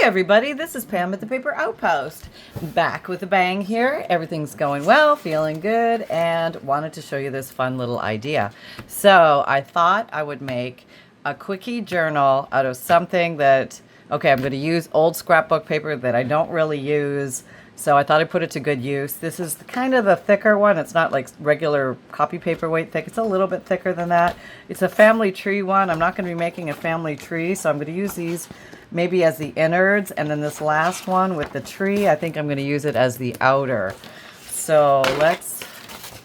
everybody, this is Pam at the Paper Outpost. Back with a bang here. Everything's going well, feeling good, and wanted to show you this fun little idea. So I thought I would make a quickie journal out of something that, okay, I'm going to use old scrapbook paper that I don't really use. So I thought I'd put it to good use. This is kind of the thicker one. It's not like regular copy paper weight thick. It's a little bit thicker than that. It's a family tree one. I'm not going to be making a family tree, so I'm going to use these maybe as the innards. And then this last one with the tree, I think I'm going to use it as the outer. So let's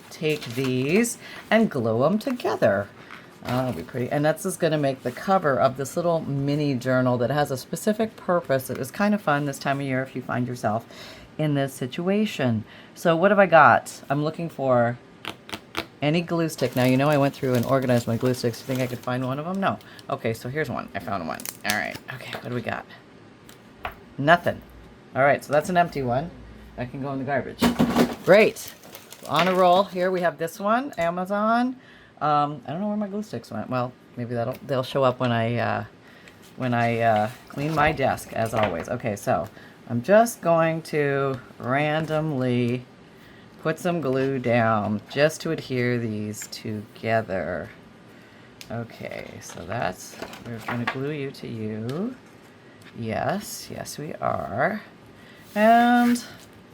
take these and glue them together. That'll be pretty. And that's just going to make the cover of this little mini journal that has a specific purpose. It is kind of fun this time of year if you find yourself in this situation. So what have I got? I'm looking for any glue stick. Now, you know I went through and organized my glue sticks. You think I could find one of them? No. Okay, so here's one. I found one. All right. Okay, what do we got? Nothing. All right, so that's an empty one. That can go in the garbage. Great. On a roll. Here we have this one, Amazon. I don't know where my glue sticks went. Well, maybe they'll show up when I clean my desk, as always. Okay, so I'm just going to randomly put some glue down just to adhere these together. Okay, so we're going to glue you to you. Yes, yes we are. And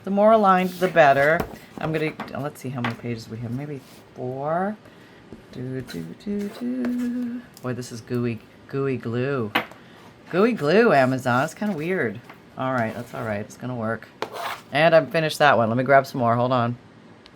the more aligned, the better. I'm going to, let's see how many pages we have. Maybe 4. Boy, this is gooey glue. Gooey glue, Amazon. It's kind of weird. All right, that's all right. It's going to work. And I've finished that one. Let me grab some more. Hold on.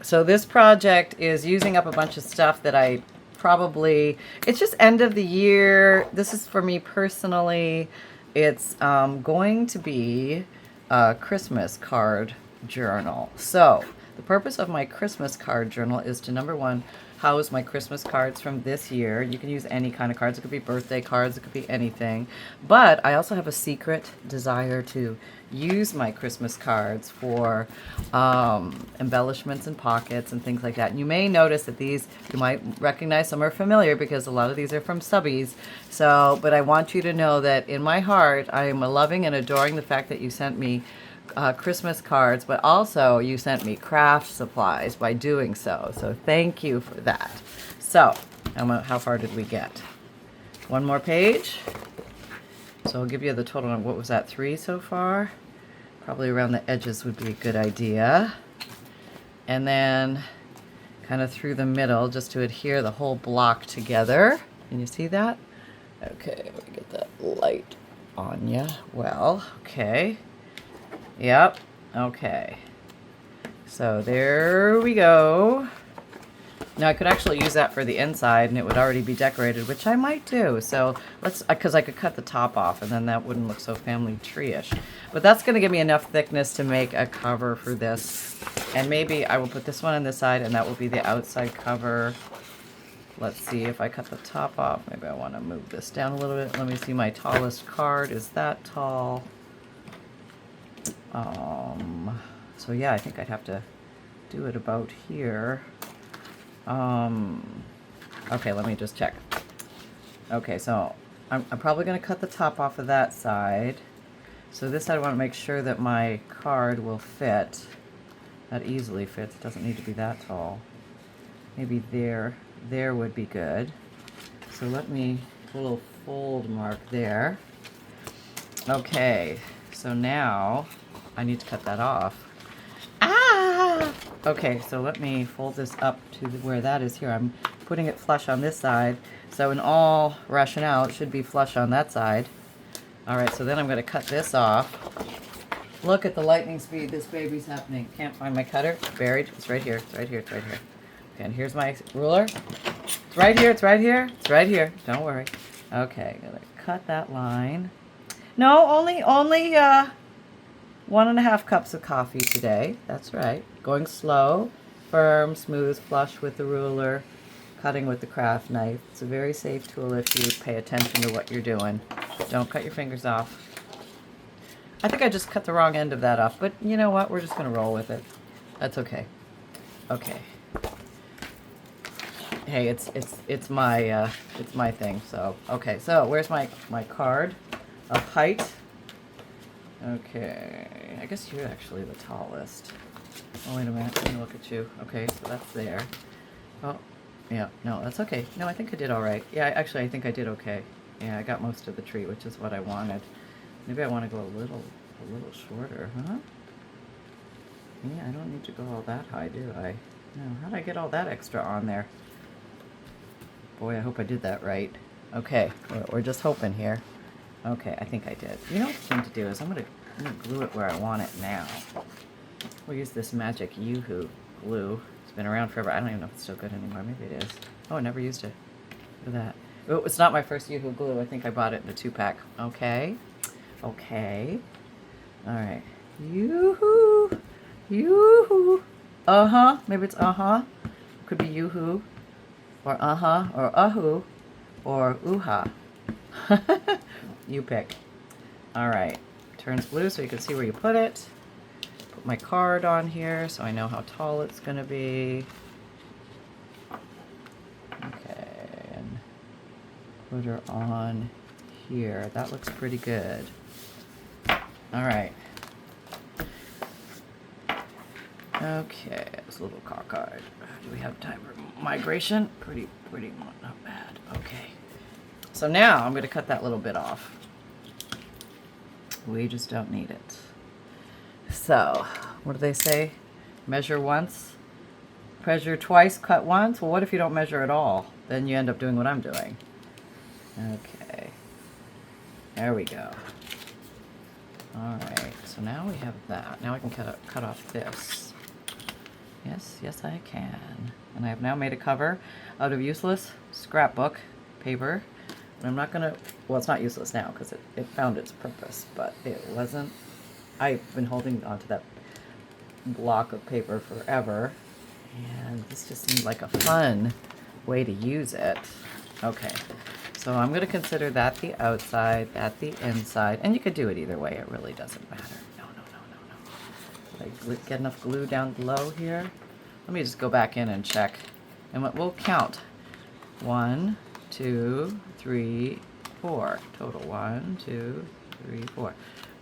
So this project is using up a bunch of stuff that I probably, it's just end of the year. This is for me personally. It's going to be a Christmas card journal. So the purpose of my Christmas card journal is to, number one, house my Christmas cards from this year. You can use any kind of cards. It could be birthday cards. It could be anything. But I also have a secret desire to use my Christmas cards for embellishments and pockets and things like that. And you may notice that these, you might recognize some are familiar because a lot of these are from Subbies. So, but I want you to know that in my heart, I am loving and adoring the fact that you sent me Christmas cards, but also you sent me craft supplies by doing so. So thank you for that. So how far did we get? One more page. So I'll give you the total on, what was that, 3 so far? Probably around the edges would be a good idea. And then kind of through the middle just to adhere the whole block together. Can you see that? Okay, let me get that light on ya. Well, okay. Yep. Okay. So there we go. Now I could actually use that for the inside and it would already be decorated, which I might do. So let's, because I could cut the top off and then that wouldn't look so family tree-ish. But that's going to give me enough thickness to make a cover for this. And maybe I will put this one on this side and that will be the outside cover. Let's see if I cut the top off. Maybe I want to move this down a little bit. Let me see, my tallest card is that tall. So yeah, I think I'd have to do it about here. Okay, let me just check. Okay, so I'm probably going to cut the top off of that side. So this side I want to make sure that my card will fit. That easily fits. It doesn't need to be that tall. Maybe there would be good. So let me put a little fold mark there. Okay, so now I need to cut that off. Ah! Okay, so let me fold this up to where that is here. I'm putting it flush on this side. So in all rationale, it should be flush on that side. All right, so then I'm going to cut this off. Look at the lightning speed this baby's happening. Can't find my cutter. It's buried. It's right here. It's right here. It's right here. Okay, and here's my ruler. It's right here. It's right here. It's right here. Don't worry. Okay, I'm going to cut that line. No, only 1.5 cups of coffee today. That's right. Going slow, firm, smooth, flush with the ruler, cutting with the craft knife. It's a very safe tool if you pay attention to what you're doing. Don't cut your fingers off. I think I just cut the wrong end of that off, but you know what? We're just going to roll with it. That's okay. Okay. Hey, it's my thing. So okay. So where's my card of height? Okay, I guess you're actually the tallest. Oh, wait a minute, let me look at you. Okay, so that's there. Oh, yeah, no, that's okay. No, I think I did all right. Yeah, actually, I think I did okay. Yeah, I got most of the tree, which is what I wanted. Maybe I want to go a little shorter, huh? Yeah, I don't need to go all that high, do I? No, how'd I get all that extra on there? Boy, I hope I did that right. Okay, we're just hoping here. Okay, I think I did. You know what the thing to do is I'm gonna glue it where I want it now. We'll use this magic Yoo-hoo glue. It's been around forever. I don't even know if it's still good anymore. Maybe it is. Oh, I never used it. Look at that. Oh, it's not my first Yoo-hoo glue. I think I bought it in a 2-pack. Okay. Okay. All right. Yoo-hoo. Yoo-hoo. Uh-huh. Maybe it's uh-huh. Could be yoo-hoo. Or uh-huh. Or uh-hoo. Or ooh-ha. You pick. All right. Turns blue so you can see where you put it. Put my card on here so I know how tall it's going to be. Okay. And put her on here. That looks pretty good. All right. Okay, it's a little cockeyed. Do we have time for migration? Pretty, not bad. Okay. So now I'm going to cut that little bit off. We just don't need it. So, what do they say? Measure once, measure twice, cut once. Well, what if you don't measure at all? Then you end up doing what I'm doing. Okay. There we go. All right, so now we have that. Now I can cut off this. Yes, I can. And I have now made a cover out of useless scrapbook paper. And I'm not gonna, well, it's not useless now because it found its purpose, but it wasn't. I've been holding onto that block of paper forever, and this just seemed like a fun way to use it. Okay, so I'm gonna consider that the outside, that the inside, and you could do it either way. It really doesn't matter. No. Did I get enough glue down below here? Let me just go back in and check, and we'll count. 1, 2, 3, 4 total. 1, 2, 3, 4.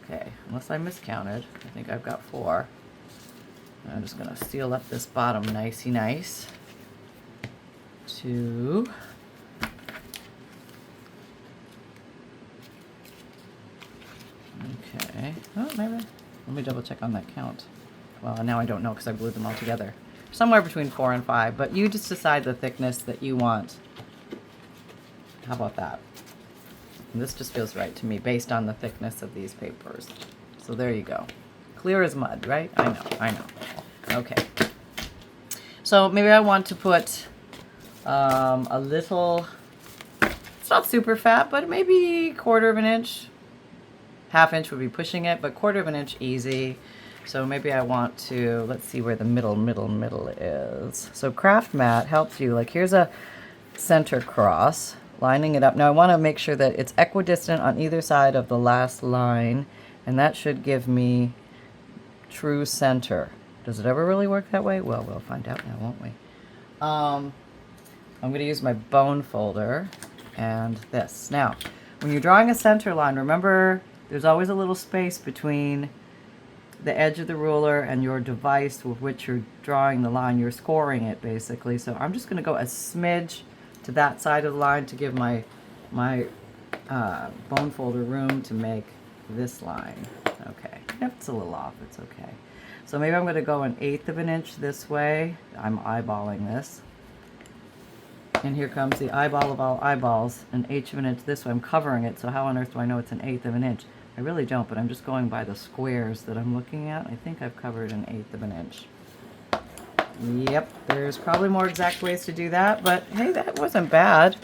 Okay, unless I miscounted, I think I've got 4. I'm just gonna seal up this bottom nicey nice. 2. Okay. Oh, maybe. Let me double check on that count. Well, now I don't know because I glued them all together. Somewhere between 4 and 5, but you just decide the thickness that you want. How about that? And this just feels right to me based on the thickness of these papers. So there you go. Clear as mud, right? I know. Okay. So maybe I want to put a little, it's not super fat, but maybe 1/4 of an inch. 1/2 inch would be pushing it, but 1/4 of an inch easy. So maybe I want to, let's see where the middle is. So craft mat helps you, like here's a center cross, lining it up. Now I want to make sure that it's equidistant on either side of the last line, and that should give me true center. Does it ever really work that way? Well, we'll find out now, won't we? I'm going to use my bone folder and this. Now, when you're drawing a center line, remember there's always a little space between the edge of the ruler and your device with which you're drawing the line. You're scoring it basically. So I'm just going to go a smidge to that side of the line to give my bone folder room to make this line. Okay, if it's a little off, it's okay. So maybe I'm going to go 1/8 of an inch this way. I'm eyeballing this. And here comes the eyeball of all eyeballs, 1/8 of an inch this way. I'm covering it, so how on earth do I know it's 1/8 of an inch? I really don't, but I'm just going by the squares that I'm looking at. I think I've covered 1/8 of an inch. Yep, there's probably more exact ways to do that, but hey, that wasn't bad.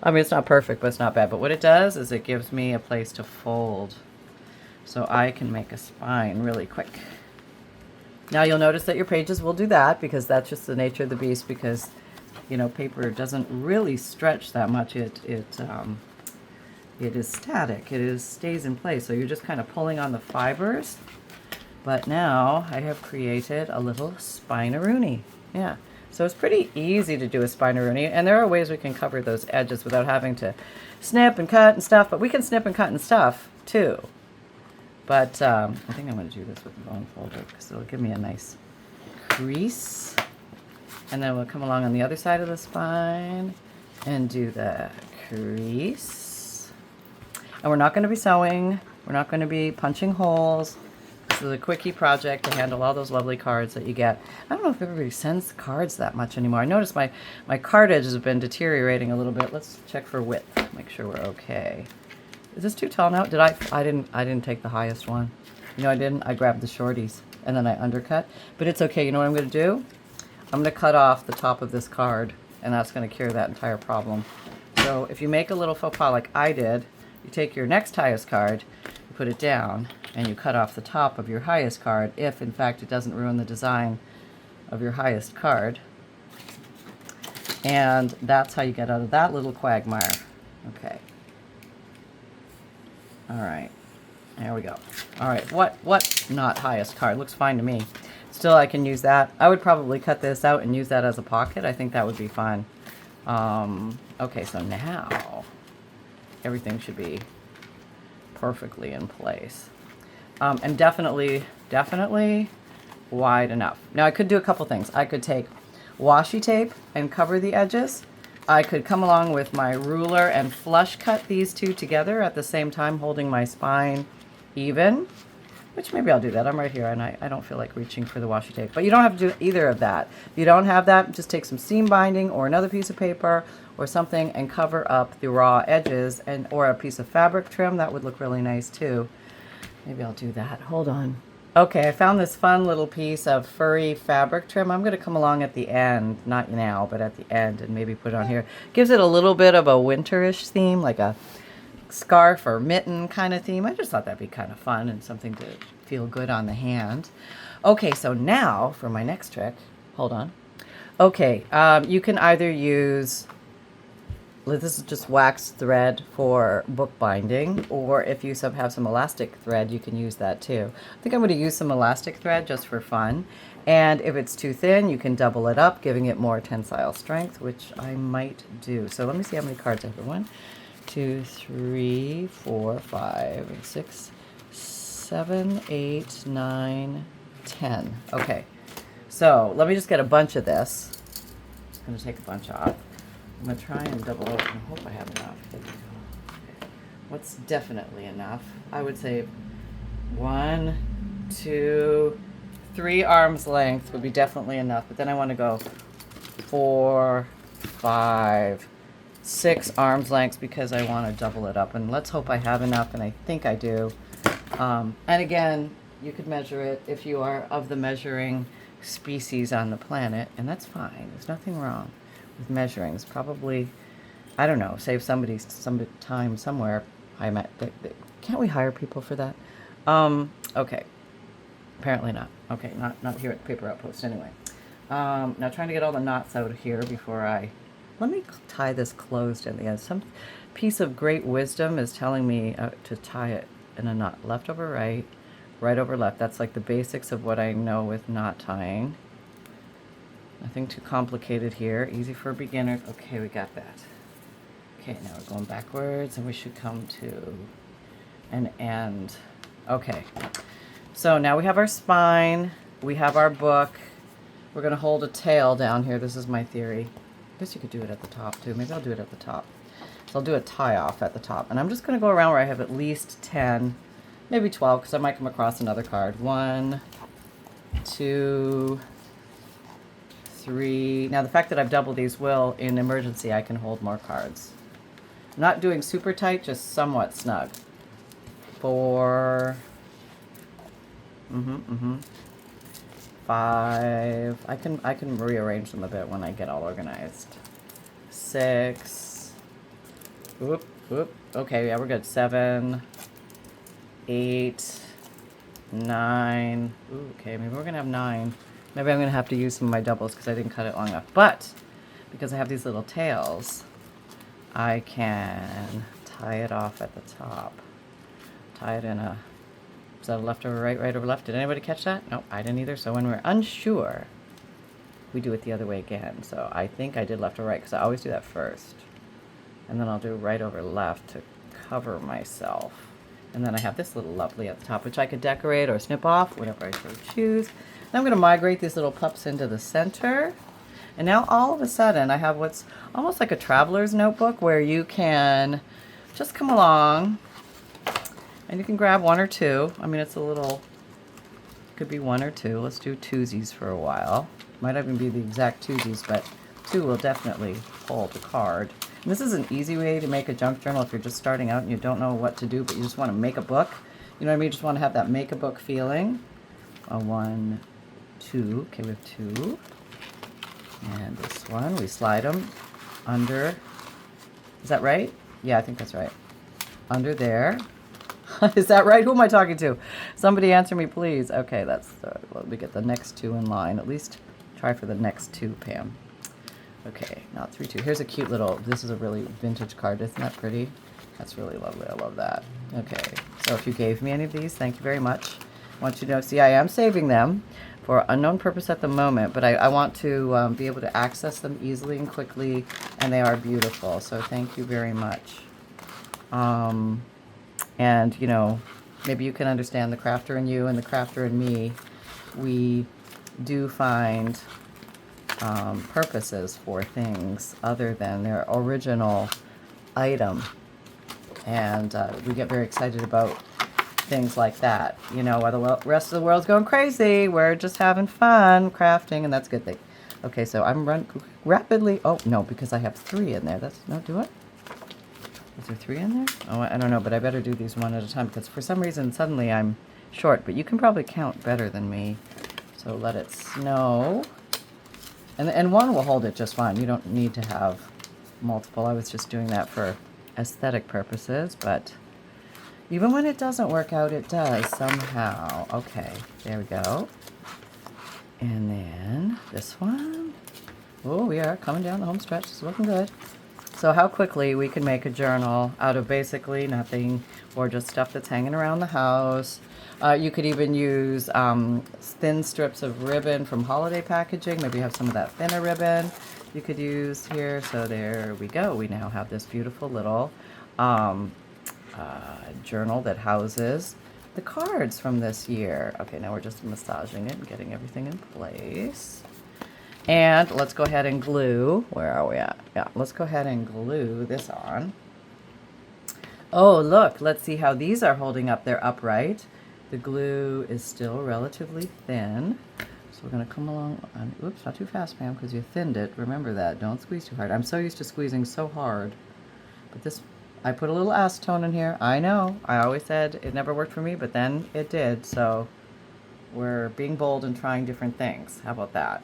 I mean, it's not perfect, but it's not bad. But what it does is it gives me a place to fold, so I can make a spine really quick. Now you'll notice that your pages will do that because that's just the nature of the beast, because you know, paper doesn't really stretch that much. It is static. It stays in place. So you're just kind of pulling on the fibers. But now I have created a little spine-a-rooney. Yeah. So it's pretty easy to do a spine-a-rooney, and there are ways we can cover those edges without having to snip and cut and stuff. But we can snip and cut and stuff too. But I think I'm going to do this with the bone folder because it'll give me a nice crease. And then we'll come along on the other side of the spine and do the crease. And we're not going to be sewing. We're not going to be punching holes. This is a quickie project to handle all those lovely cards that you get. I don't know if everybody sends cards that much anymore. I noticed my card edges have been deteriorating a little bit. Let's check for width. Make sure we're okay. Is this too tall now? I didn't take the highest one. You know, I didn't. I grabbed the shorties and then I undercut. But it's okay. You know what I'm going to do? I'm going to cut off the top of this card, and that's going to cure that entire problem. So if you make a little faux pas like I did, you take your next highest card, you put it down, and you cut off the top of your highest card if, in fact, it doesn't ruin the design of your highest card. And that's how you get out of that little quagmire. Okay. All right. There we go. All right. What not highest card? Looks fine to me. Still, I can use that. I would probably cut this out and use that as a pocket. I think that would be fun. Okay, so now everything should be perfectly in place. And definitely wide enough. Now, I could do a couple things. I could take washi tape and cover the edges. I could come along with my ruler and flush cut these two together at the same time, holding my spine even. Which maybe I'll do that. I'm right here, and I don't feel like reaching for the washi tape. But you don't have to do either of that. If you don't have that, just take some seam binding or another piece of paper or something and cover up the raw edges, or a piece of fabric trim. That would look really nice too. Maybe I'll do that. Hold on. Okay, I found this fun little piece of furry fabric trim. I'm going to come along at the end, not now, but at the end, and maybe put it on here. Gives it a little bit of a winterish theme, like a scarf or mitten kind of theme. I just thought that'd be kind of fun and something to feel good on the hand. Okay, so now for my next trick. Hold on. Okay, you can either use, this is just waxed thread for bookbinding, or if you have some elastic thread, you can use that too. I think I'm going to use some elastic thread just for fun. And if it's too thin, you can double it up, giving it more tensile strength, which I might do. So let me see how many cards I have. 1, 2, 3, 4, 5, 6, 7, 8, 9, 10. Okay, so let me just get a bunch of this. I'm just going to take a bunch off. I'm going to try and double open. I hope I have enough. What's definitely enough? I would say 1, 2, 3 arms length would be definitely enough. But then I want to go 4, 5, 6 arms lengths because I want to double it up. And let's hope I have enough, and I think I do. And again, you could measure it if you are of the measuring species on the planet, and that's fine. There's nothing wrong with measuring. It's probably, I don't know, save somebody some time somewhere. Can't we hire people for that? Okay. Apparently not. Okay, not here at the Paper Outpost anyway. Now trying to get all the knots out of here before let me tie this closed in the end. Some piece of great wisdom is telling me to tie it in a knot. Left over right, right over left. That's like the basics of what I know with knot tying. Nothing too complicated here. Easy for beginners. Okay, we got that. Okay, now we're going backwards, and we should come to an end. Okay, so now we have our spine. We have our book. We're going to hold a tail down here. This is my theory. I guess you could do it at the top, too. Maybe I'll do it at the top. So I'll do a tie-off at the top. And I'm just going to go around where I have at least 10, maybe 12, because I might come across another card. 1, 2, 3. Now, the fact that I've doubled these will, in emergency, I can hold more cards. I'm not doing super tight, just somewhat snug. 4. 5. I can rearrange them a bit when I get all organized. 6. Whoop, whoop. Okay, yeah, we're good. 7, 8, 9. Ooh, okay, maybe we're gonna have 9. Maybe I'm gonna have to use some of my doubles because I didn't cut it long enough. But because I have these little tails, I can tie it off at the top. Tie it in a, is that a left over right, right over left? Did anybody catch that? No, I didn't either. So when we're unsure, we do it the other way again. So I think I did left or right because I always do that first. And then I'll do right over left to cover myself. And then I have this little lovely at the top, which I could decorate or snip off, whatever I so choose. Then I'm going to migrate these little pups into the center. And now all of a sudden I have what's almost like a traveler's notebook where you can just come along and you can grab one or two. I mean, it's a little, could be one or two. Let's do twosies for a while. Might not even be the exact twosies, but two will definitely hold the card. And this is an easy way to make a junk journal if you're just starting out and you don't know what to do, but you just want to make a book. You know what I mean? You just want to have that make a book feeling. One, two. Okay, we have two. And this one, we slide them under. Is that right? Yeah, I think that's right. Under there. Is that right? Who am I talking to? Somebody answer me, please. Okay, that's well, we get the next two in line. At least try for the next two, Pam. Okay, now 3, 2. Here's a cute little, this is a really vintage card. Isn't that pretty? That's really lovely. I love that. Okay, so if you gave me any of these, thank you very much. I want you to know, see, I am saving them for unknown purpose at the moment, but I want to be able to access them easily and quickly, and they are beautiful, so thank you very much. And, you know, maybe you can understand the crafter in you and the crafter in me. We do find purposes for things other than their original item. And we get very excited about things like that. You know, while the rest of the world's going crazy, we're just having fun crafting, and that's a good thing. Okay, so I'm running rapidly. Oh, no, because I have 3 in there. That's not do it. Is there 3 in there? Oh, I don't know, but I better do these one at a time because for some reason suddenly I'm short, but you can probably count better than me. So let it snow. And one will hold it just fine. You don't need to have multiple. I was just doing that for aesthetic purposes, but even when it doesn't work out, it does somehow. Okay, there we go. And then this one. Oh, we are coming down the home stretch. It's looking good. So how quickly we can make a journal out of basically nothing, or just stuff that's hanging around the house. You could even use thin strips of ribbon from holiday packaging. Maybe you have some of that thinner ribbon you could use here. So there we go. We now have this beautiful little journal that houses the cards from this year. Okay, now we're just massaging it and getting everything in place. And let's go ahead and glue. Where are we at? Yeah, let's go ahead and glue this on. Oh, look, let's see how these are holding up. They're upright. The glue is still relatively thin. So we're going to come along. Oops, not too fast, Pam, because you thinned it. Remember that. Don't squeeze too hard. I'm so used to squeezing so hard. But this, I put a little acetone in here. I know. I always said it never worked for me, but then it did. So we're being bold and trying different things. How about that?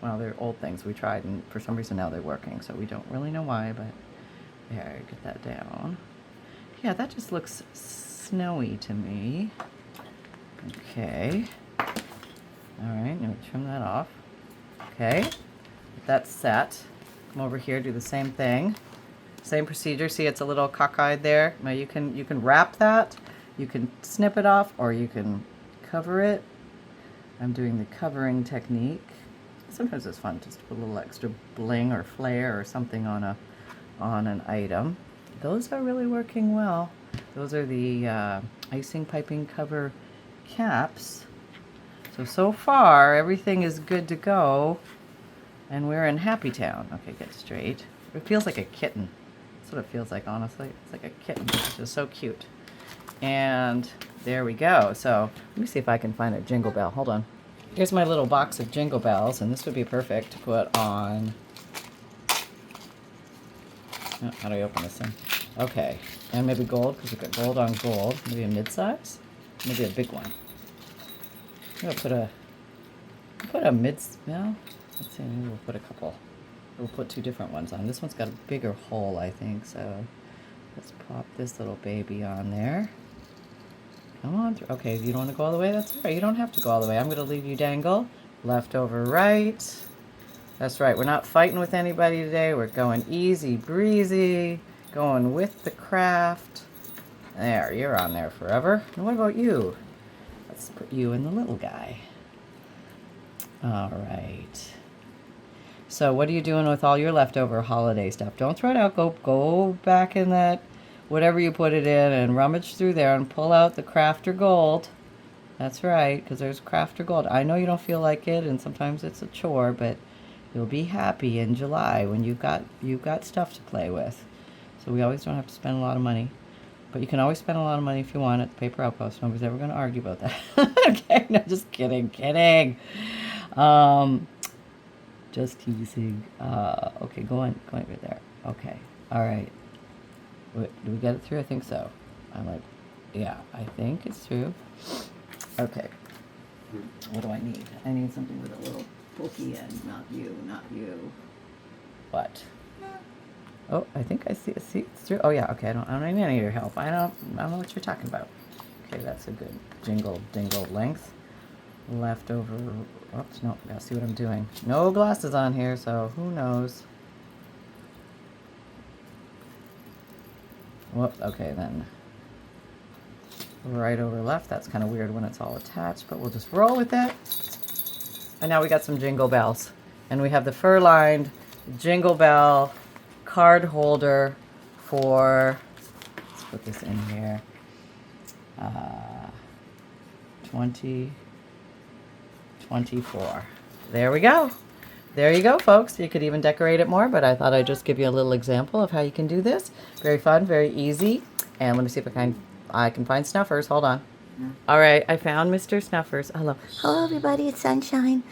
Well, they're old things we tried, and for some reason now they're working, so we don't really know why, but there, get that down. Yeah, that just looks snowy to me. Okay. All right, now we trim that off. Okay, that's set. Come over here, do the same thing. Same procedure. See, it's a little cockeyed there. Now you can wrap that, you can snip it off, or you can cover it. I'm doing the covering technique. Sometimes it's fun just to put a little extra bling or flair or something on an item. Those are really working well. Those are the icing piping cover caps. So far everything is good to go, and we're in Happy Town. Okay, get straight. It feels like a kitten. That's what it feels like, honestly. It's like a kitten, which is so cute. And there we go. So let me see if I can find a jingle bell. Hold on. Here's my little box of jingle bells, and this would be perfect to put on. Oh, how do I open this thing? Okay, and maybe gold, because we've got gold on gold. Maybe a mid-size? Maybe a big one. I'm gonna put a mid, well, let's see, maybe we'll put a couple. We'll put 2 different ones on. This one's got a bigger hole, I think, so let's pop this little baby on there. Come on through. Okay, if you don't want to go all the way, that's all right. You don't have to go all the way. I'm going to leave you dangle. Left over right. That's right. We're not fighting with anybody today. We're going easy breezy. Going with the craft. There, you're on there forever. And what about you? Let's put you in the little guy. All right. So what are you doing with all your leftover holiday stuff? Don't throw it out. Go back in that whatever you put it in, and rummage through there and pull out the crafter gold. That's right, because there's crafter gold. I know you don't feel like it, and sometimes it's a chore, but you'll be happy in July when you've got stuff to play with. So we always don't have to spend a lot of money. But you can always spend a lot of money if you want at the Paper Outpost. Nobody's ever going to argue about that. Okay, no, just kidding. Just teasing. Okay, go on right there. Okay, all right. Wait, did we get it through? I think so. I'm like, yeah, I think it's through. Okay. What do I need? I need something with a little pokey end. Not you, not you. What? Oh, I think I see it's through. Oh yeah, okay. I don't need any of your help. I don't know what you're talking about. Okay, that's a good jingle dingle length. Leftover. Oops, no, I gotta see what I'm doing. No glasses on here, so who knows? Whoops. Okay, then. Right over left. That's kind of weird when it's all attached, but we'll just roll with it. And now we got some jingle bells, and we have the fur-lined jingle bell card holder for, let's put this in here, 2024. There we go. There you go, folks. You could even decorate it more, but I thought I'd just give you a little example of how you can do this. Very fun, very easy. And let me see if I can find Snuffers. Hold on. All right, I found Mr. Snuffers. Hello. Hello, everybody. It's Sunshine,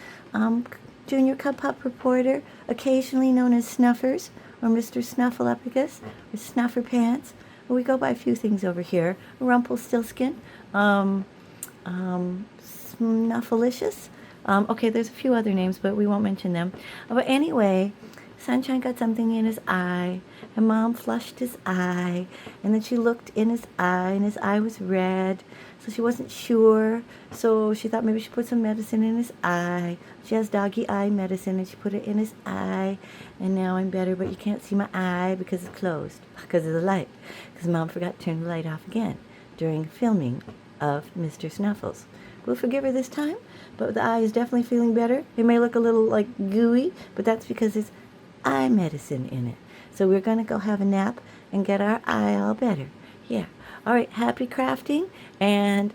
Junior Cub Pup reporter, occasionally known as Snuffers, or Mr. Snuffleupagus, or Snuffer Pants. We go by a few things over here. Rumpelstiltskin, Snufflicious. Okay, there's a few other names, but we won't mention them. But anyway, Sunshine got something in his eye, and Mom flushed his eye, and then she looked in his eye, and his eye was red, so she wasn't sure, so she thought maybe she put some medicine in his eye. She has doggy eye medicine, and she put it in his eye, and now I'm better, but you can't see my eye because it's closed, because of the light, because Mom forgot to turn the light off again during filming of Mr. Snuffles. We'll forgive her this time, but the eye is definitely feeling better. It may look a little like gooey, but that's because it's eye medicine in it. So we're going to go have a nap and get our eye all better. Yeah. All right. Happy crafting and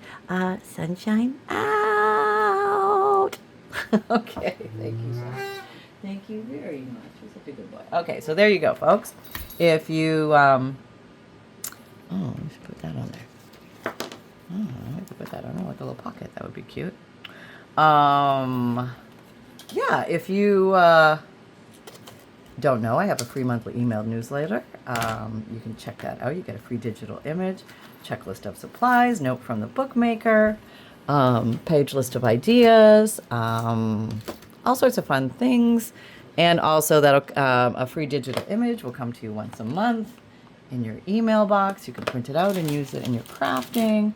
Sunshine out. Okay. Thank you, sir. Thank you very much. You're such a good boy. Okay, so there you go, folks. If you, oh, we should put that on there. Oh, I could put that on like a little pocket. That would be cute. Yeah, if you don't know, I have a free monthly email newsletter. You can check that out. You get a free digital image, checklist of supplies, note from the bookmaker, page list of ideas, all sorts of fun things. And also that a free digital image will come to you once a month in your email box. You can print it out and use it in your crafting.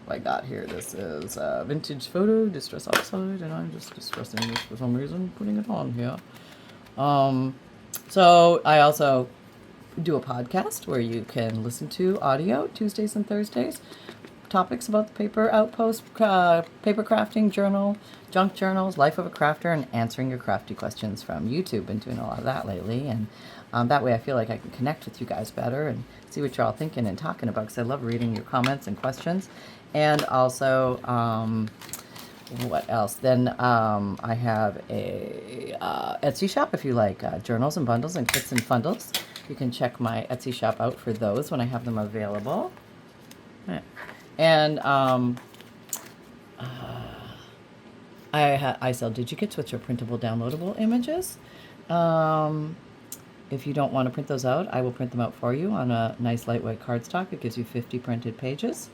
I got here, this is a vintage photo, distress oxide, and I'm just distressing this for some reason, putting it on here. So I also do a podcast where you can listen to audio Tuesdays and Thursdays, topics about the Paper Outpost, paper crafting journal, junk journals, life of a crafter, and answering your crafty questions from YouTube. Been doing a lot of that lately, and that way I feel like I can connect with you guys better and see what you're all thinking and talking about, because I love reading your comments and questions. And also, what else? Then I have a Etsy shop if you like journals and bundles and kits and FUNDLEs. You can check my Etsy shop out for those when I have them available. Yeah. And I sell Digikits, which are printable, downloadable images. If you don't want to print those out, I will print them out for you on a nice lightweight cardstock. It gives you 50 printed pages.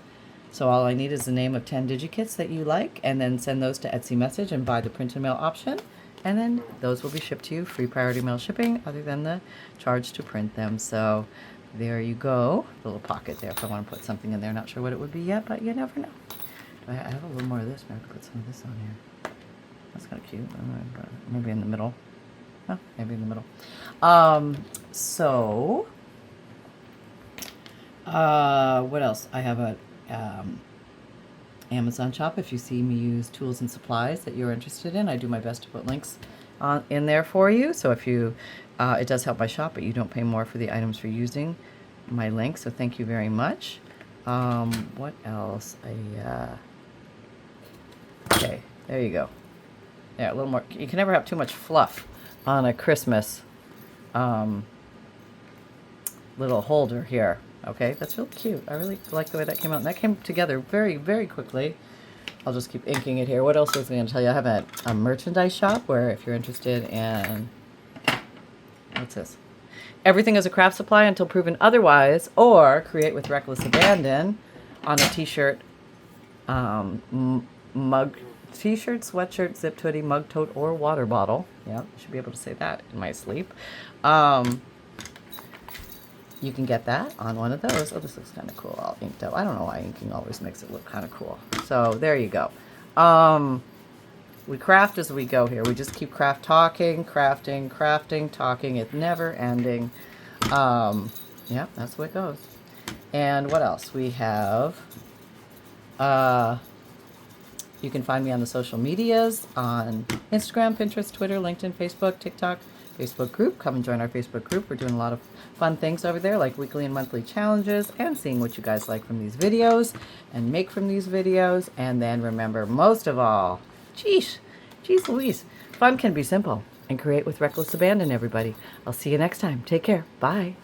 So all I need is the name of 10 Digikits that you like, and then send those to Etsy Message and buy the print and mail option. And then those will be shipped to you, free priority mail shipping, other than the charge to print them. So there you go. A little pocket there if I want to put something in there. Not sure what it would be yet, but you never know. I have a little more of this. Maybe I could put some of this on here. That's kind of cute. Maybe in the middle. Oh, maybe in the middle. What else? I have a Amazon shop. If you see me use tools and supplies that you're interested in, I do my best to put links in there for you. So if you, it does help my shop, but you don't pay more for the items you're using my link, so thank you very much. What else? Okay, there you go. Yeah, a little more. You can never have too much fluff on a Christmas little holder here. Okay, that's really cute. I really like the way that came out. And that came together very, very quickly. I'll just keep inking it here. What else was I going to tell you? I have a merchandise shop where if you're interested in, what's this? Everything is a craft supply until proven otherwise, or create with reckless abandon on a t-shirt, mug, t-shirt, sweatshirt, zip hoodie, mug tote, or water bottle. Yeah, I should be able to say that in my sleep. You can get that on one of those. Oh, this looks kind of cool, all inked up. I don't know why inking always makes it look kind of cool. So there you go. We craft as we go here. We just keep crafting, talking. It's never ending. Yeah, that's the way it goes. And what else? We have, you can find me on the social medias, on Instagram, Pinterest, Twitter, LinkedIn, Facebook, TikTok, Facebook group. Come and join our Facebook group. We're doing a lot of fun things over there, like weekly and monthly challenges, and seeing what you guys like from these videos and make from these videos. And then remember, most of all, geez Louise, fun can be simple, and create with reckless abandon, everybody. I'll see you next time. Take care. Bye.